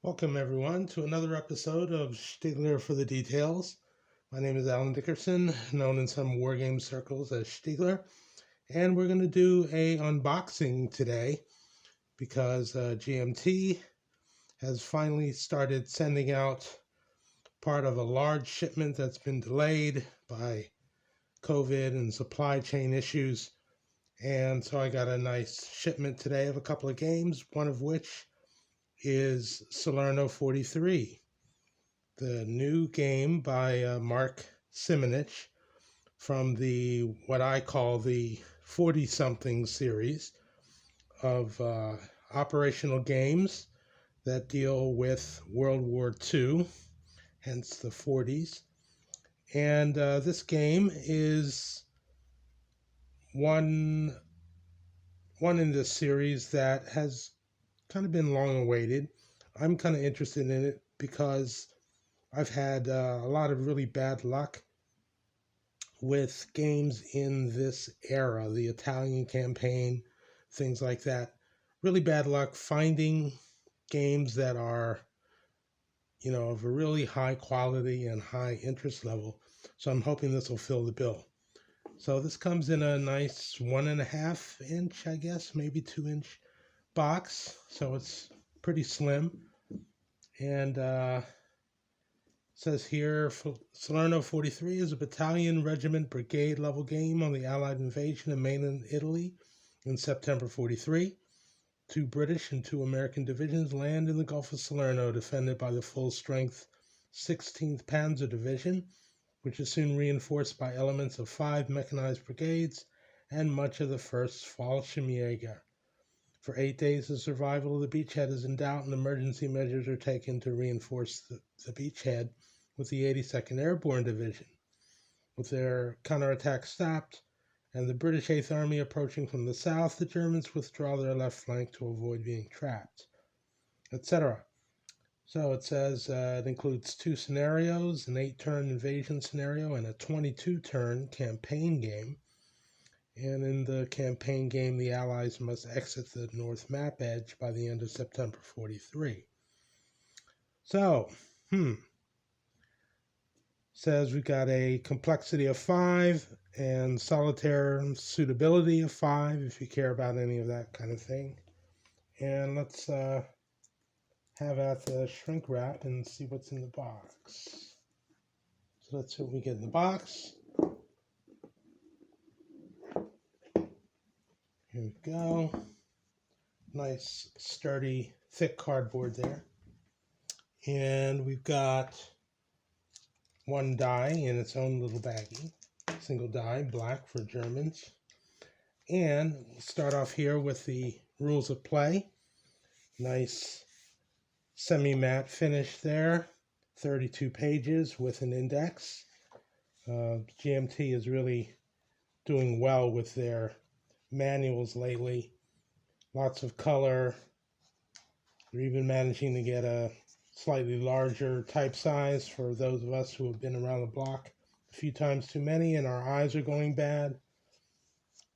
Welcome, everyone, to another episode of Stigler for the Details. My name is Alan Dickerson, known in some wargame circles as Stigler, and we're going to do a unboxing today because GMT has finally started sending out part of a large shipment that's been delayed by COVID and supply chain issues. And so I got a nice shipment today of a couple of games, one of which is Salerno 43, the new game by Mark Simonitch from the what I call the 40-something series of operational games that deal with World War II, hence the 40s. And this game is one in this series that has kind of been long awaited. I'm kind of interested in it because I've had a lot of really bad luck with games in this era, the Italian campaign, things like that. Really bad luck finding games that are, of a really high quality and high interest level. So I'm hoping this will fill the bill. So this comes in a nice 1.5 inch, I guess, maybe 2-inch box. So it's pretty slim. And says here, Salerno 43 is a battalion, regiment, brigade level game on the Allied invasion of mainland Italy in September 43. 2 British and 2 American divisions land in the Gulf of Salerno, defended by the full-strength 16th Panzer Division, which is soon reinforced by elements of 5 mechanized brigades and much of the 1st Fallschirmjäger. For 8 days, the survival of the beachhead is in doubt, and emergency measures are taken to reinforce the beachhead with the 82nd Airborne Division. With their counterattack stopped and the British 8th Army approaching from the south, the Germans withdraw their left flank to avoid being trapped, etc. So it says it includes 2 scenarios, an 8-turn invasion scenario and a 22-turn campaign game. And in the campaign game, the Allies must exit the North Map Edge by the end of September 43. So, says we got a complexity of 5 and solitaire suitability of 5, if you care about any of that kind of thing. And let's have out the shrink wrap and see what's in the box. So let's see what we get in the box. Here we go. Nice, sturdy, thick cardboard there. And we've got 1 die in its own little baggie. Single die, black for Germans. And we'll start off here with the rules of play. Nice semi-matte finish there. 32 pages with an index. GMT is really doing well with their manuals lately. Lots of color. They're even managing to get a slightly larger type size for those of us who have been around the block a few times too many and our eyes are going bad.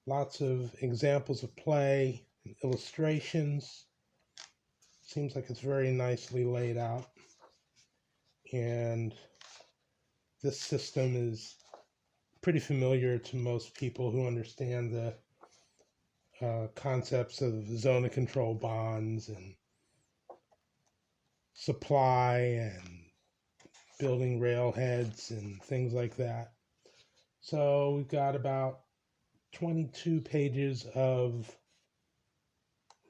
Lots of examples of play, illustrations. Seems like it's very nicely laid out. And this system is pretty familiar to most people who understand the concepts of zone of control bonds and supply and building railheads and things like that. So we've got about 22 pages of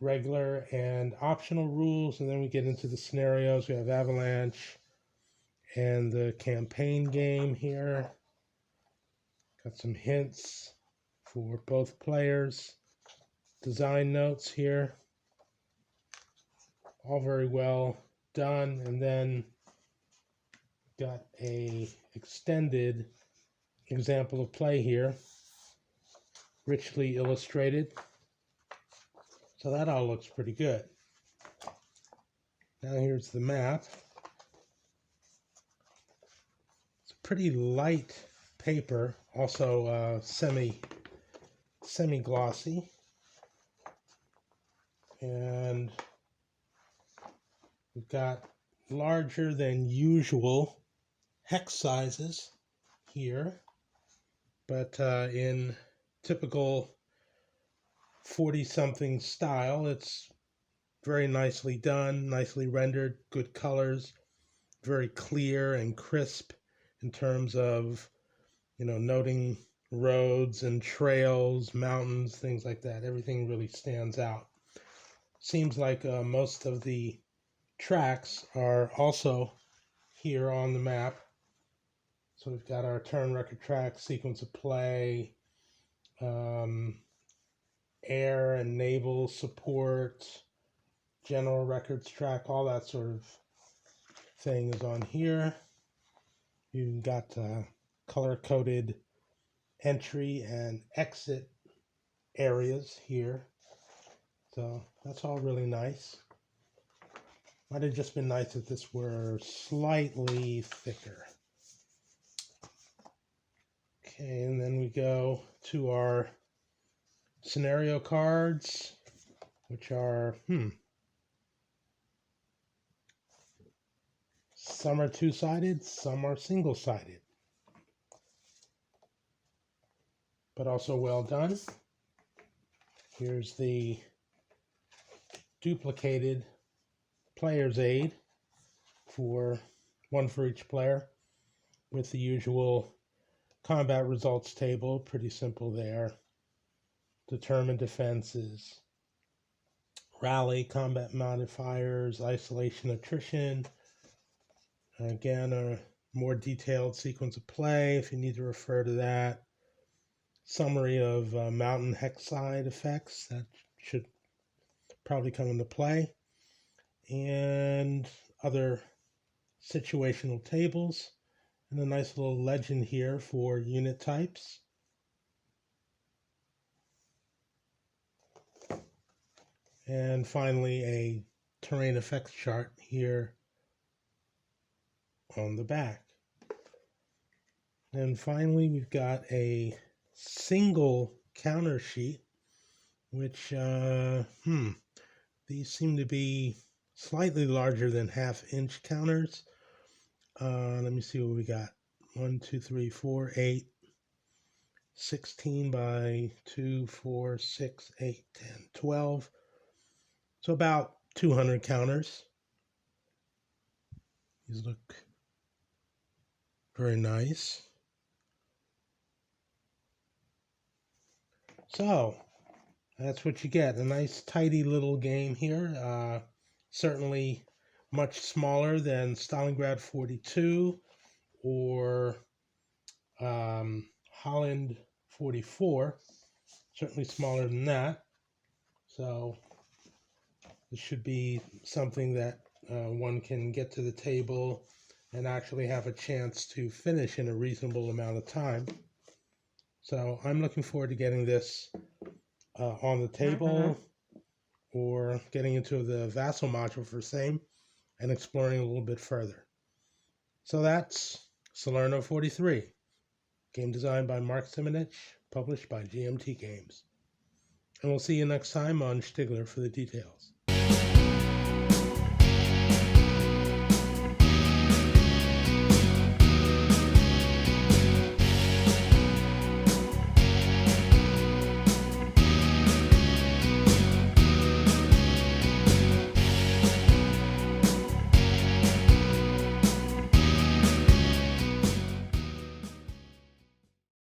regular and optional rules, and then we get into the scenarios. We have Avalanche and the campaign game here. Got some hints for both players. Design notes here. All very well done. And then got a extended example of play here, richly illustrated. So that all looks pretty good. Now here's the map. It's a pretty light paper, also semi-glossy. And We've got larger than usual hex sizes here, but in typical 40-something style, it's very nicely done, nicely rendered, good colors, very clear and crisp in terms of, noting roads and trails, mountains, things like that. Everything really stands out. Seems like most of the tracks are also here on the map. So we've got our turn record track, sequence of play, air and naval support, general records track, all that sort of thing is on here. You've got color-coded entry and exit areas here. So that's all really nice. Might have just been nice if this were slightly thicker. Okay, and then we go to our scenario cards, which are, some are two-sided, some are single-sided, but also well done. Here's the duplicated player's aid, for one for each player, with the usual combat results table. Pretty simple there. Determine defenses, rally, combat modifiers, isolation, attrition. Again, a more detailed sequence of play if you need to refer to that. Summary of mountain hex side effects that should probably come into play, and other situational tables, and a nice little legend here for unit types. And finally, a terrain effects chart here on the back. And finally, we've got a single counter sheet, which these seem to be slightly larger than half-inch counters. Let me see what we got. 1, 2, 3, 4, 8, 16 by 2, 4, 6, 8, 10, 12. So about 200 counters. These look very nice. So that's what you get. A nice tidy little game here. Certainly much smaller than Stalingrad 42 or Holland 44. Certainly smaller than that. So this should be something that one can get to the table and actually have a chance to finish in a reasonable amount of time. So I'm looking forward to getting this on the table or getting into the Vassal module for same and exploring a little bit further. So that's Salerno 43, game designed by Mark Simonitch, published by GMT Games. And we'll see you next time on Stigler for the details.